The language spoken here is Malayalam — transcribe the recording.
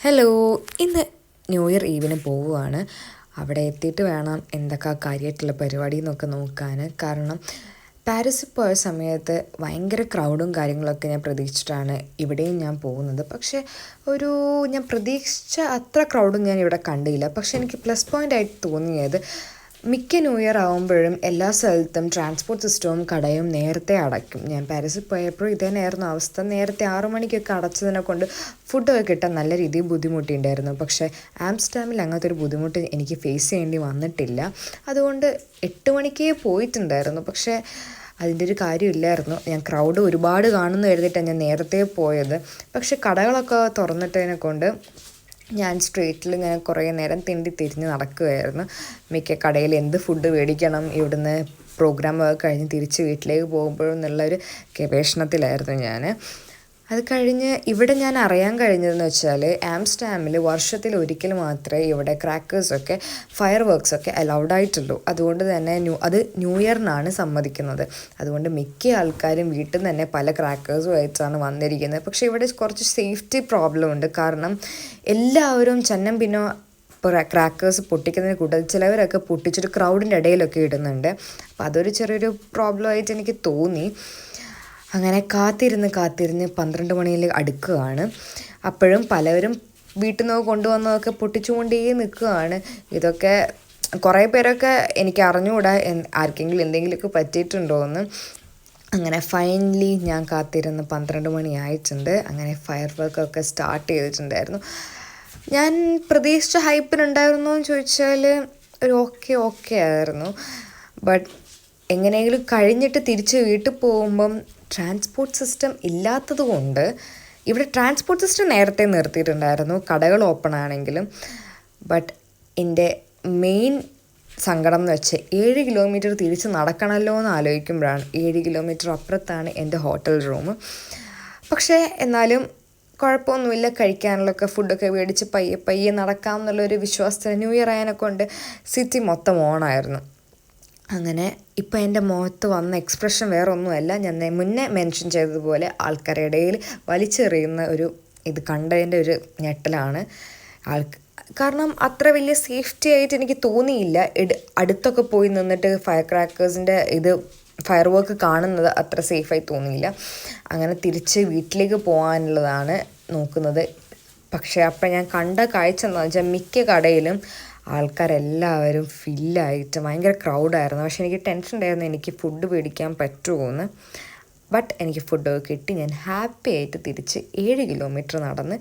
ഹലോ, ഇന്ന് ന്യൂ ഇയർ ഈവിന് പോവുകയാണ്. അവിടെ എത്തിയിട്ട് വേണം എന്തൊക്കെ കാര്യമായിട്ടുള്ള പരിപാടി എന്നൊക്കെ നോക്കാൻ. കാരണം പാരീസിൽ പോയ സമയത്ത് ഭയങ്കര ക്രൗഡും കാര്യങ്ങളൊക്കെ ഞാൻ പ്രതീക്ഷിച്ചിട്ടാണ് ഇവിടെയും ഞാൻ പോകുന്നത്. പക്ഷേ ഞാൻ പ്രതീക്ഷിച്ച അത്ര ക്രൗഡും ഞാൻ ഇവിടെ കണ്ടില്ല. പക്ഷേ എനിക്ക് പ്ലസ് പോയിൻ്റ് ആയിട്ട് തോന്നിയത് മിക്ക ന്യൂ ഇയർ ആകുമ്പോഴും എല്ലാ സ്ഥലത്തും ട്രാൻസ്പോർട്ട് സിസ്റ്റവും കടയും നേരത്തെ അടയ്ക്കും. ഞാൻ പാരീസിൽ പോയപ്പോഴും ഇതന്നെയായിരുന്നു അവസ്ഥ. നേരത്തെ 6 മണിക്കൊക്കെ അടച്ചതിനെ കൊണ്ട് ഫുഡൊക്കെ കിട്ടാൻ നല്ല രീതിയിൽ ബുദ്ധിമുട്ടിയിട്ടുണ്ടായിരുന്നു. പക്ഷേ ആംസ്റ്റർഡാമിൽ അങ്ങനത്തെ ഒരു ബുദ്ധിമുട്ട് എനിക്ക് ഫേസ് ചെയ്യേണ്ടി വന്നിട്ടില്ല. അതുകൊണ്ട് 8 മണിക്കേ പോയിട്ടുണ്ടായിരുന്നു. പക്ഷേ അതിൻ്റെ ഒരു കാര്യമില്ലായിരുന്നു. ഞാൻ ക്രൗഡ് ഒരുപാട് കാണുന്നു എഴുതിയിട്ടാണ് ഞാൻ നേരത്തെ പോയത്. പക്ഷേ കടകളൊക്കെ തുറന്നിട്ടതിനെ കൊണ്ട് ഞാൻ സ്ട്രീറ്റിൽ ഇങ്ങനെ കുറേ നേരം തിരിഞ്ഞ് നടക്കുകയായിരുന്നു. മിക്ക കടയിൽ എന്ത് ഫുഡ് മേടിക്കണം, ഇവിടുന്ന് പ്രോഗ്രാം കഴിഞ്ഞ് തിരിച്ച് വീട്ടിലേക്ക് പോകുമ്പോഴും എന്നുള്ളൊരു ഗവേഷണത്തിലായിരുന്നു ഞാൻ. അത് കഴിഞ്ഞ് ഇവിടെ ഞാൻ അറിയാൻ കഴിഞ്ഞതെന്ന് വെച്ചാൽ ആംസ്റ്റർഡാമിൽ വർഷത്തിൽ ഒരിക്കൽ മാത്രമേ ഇവിടെ ക്രാക്കേഴ്സൊക്കെ ഫയർ വർക്ക്സൊക്കെ അലൗഡ് ആയിട്ടുള്ളൂ. അതുകൊണ്ട് തന്നെ അത് ന്യൂ ഇയറിനാണ് സമ്മതിക്കുന്നത്. അതുകൊണ്ട് മിക്ക ആൾക്കാരും വീട്ടിൽ നിന്ന് തന്നെ പല ക്രാക്കേഴ്സുമായിട്ടാണ് വന്നിരിക്കുന്നത്. പക്ഷേ ഇവിടെ കുറച്ച് സേഫ്റ്റി പ്രോബ്ലം ഉണ്ട്. കാരണം എല്ലാവരും ചന്നം പിന്നെ ക്രാക്കേഴ്സ് പൊട്ടിക്കുന്നതിന് കൂട്ടത്തിൽ ചിലവരൊക്കെ പൊട്ടിച്ചിട്ട് ക്രൗഡിൻ്റെ ഇടയിലൊക്കെ ഇടുന്നുണ്ട്. അപ്പോൾ അതൊരു ചെറിയൊരു പ്രോബ്ലമായിട്ട് എനിക്ക് തോന്നി. അങ്ങനെ കാത്തിരുന്ന് 12 മണിയിൽ അടുക്കുകയാണ്. അപ്പോഴും പലവരും വീട്ടിൽ നിന്ന് കൊണ്ടുവന്നതൊക്കെ പൊട്ടിച്ചുകൊണ്ടേ നിൽക്കുകയാണ്. ഇതൊക്കെ കുറേ പേരൊക്കെ എനിക്ക് അറിഞ്ഞുകൂടാ ആർക്കെങ്കിലും എന്തെങ്കിലുമൊക്കെ പറ്റിയിട്ടുണ്ടോ എന്ന്. അങ്ങനെ ഫൈനലി ഞാൻ കാത്തിരുന്ന് 12 മണി ആയിട്ടുണ്ട്. അങ്ങനെ ഫയർ വർക്കൊക്കെ സ്റ്റാർട്ട് ചെയ്തിട്ടുണ്ടായിരുന്നു. ഞാൻ പ്രതീക്ഷിച്ച ഹൈപ്പിനുണ്ടായിരുന്നോ എന്ന് ചോദിച്ചാൽ ഒരു ഓക്കെ ആയിരുന്നു. ബട്ട് എങ്ങനെയെങ്കിലും കഴിഞ്ഞിട്ട് തിരിച്ച് വീട്ടിൽ പോകുമ്പം ട്രാൻസ്പോർട്ട് സിസ്റ്റം ഇല്ലാത്തത് കൊണ്ട് ഇവിടെ ട്രാൻസ്പോർട്ട് സിസ്റ്റം നേരത്തെ നിർത്തിയിട്ടുണ്ടായിരുന്നു, കടകൾ ഓപ്പൺ ആണെങ്കിലും. ബട്ട് എൻ്റെ മെയിൻ സങ്കടം എന്ന് വെച്ചാൽ 7 കിലോമീറ്റർ തിരിച്ച് നടക്കണമല്ലോ എന്ന് ആലോചിക്കുമ്പോഴാണ്. 7 കിലോമീറ്റർ അപ്പുറത്താണ് എൻ്റെ ഹോട്ടൽ റൂം. പക്ഷേ എന്നാലും കുഴപ്പമൊന്നുമില്ല, കഴിക്കാനുള്ളൊക്കെ ഫുഡൊക്കെ മേടിച്ച് പയ്യെ നടക്കാം എന്നുള്ളൊരു വിശ്വാസത്തിൽ ന്യൂ ഇയർ ആയതിനെ കൊണ്ട് സിറ്റി മൊത്തം ഓണായിരുന്നു. അങ്ങനെ ഇപ്പം എൻ്റെ മുഖത്ത് വന്ന എക്സ്പ്രഷൻ വേറെ ഒന്നുമല്ല, ഞാൻ മുന്നേ മെൻഷൻ ചെയ്തതുപോലെ ആൾക്കാരുടെ ഇടയിൽ വലിച്ചെറിയുന്ന ഇത് കണ്ടതിൻ്റെ ഒരു ഞെട്ടലാണ്. കാരണം അത്ര വലിയ സേഫ്റ്റി ആയിട്ട് എനിക്ക് തോന്നിയില്ല. അടുത്തൊക്കെ പോയി നിന്നിട്ട് ഫയർ ക്രാക്കേഴ്സിൻ്റെ ഫയർ വർക്ക് കാണുന്നത് അത്ര സേഫായി തോന്നിയില്ല. അങ്ങനെ തിരിച്ച് വീട്ടിലേക്ക് പോകാനുള്ളതാണ് നോക്കുന്നത്. പക്ഷേ അപ്പം ഞാൻ കണ്ട കാഴ്ച എന്താണെന്ന് വെച്ചാൽ മിക്ക കടയിലും ആൾക്കാരെല്ലാവരും ഫില്ലായിട്ട് ഭയങ്കര ക്രൗഡായിരുന്നു. പക്ഷേ എനിക്ക് ടെൻഷൻ ഉണ്ടായിരുന്നു എനിക്ക് ഫുഡ് മേടിക്കാൻ പറ്റുമോ എന്ന്. ബട്ട് എനിക്ക് ഫുഡൊക്കെ കിട്ടി. ഞാൻ ഹാപ്പി ആയിട്ട് തിരിച്ച് 7 കിലോമീറ്റർ നടന്ന്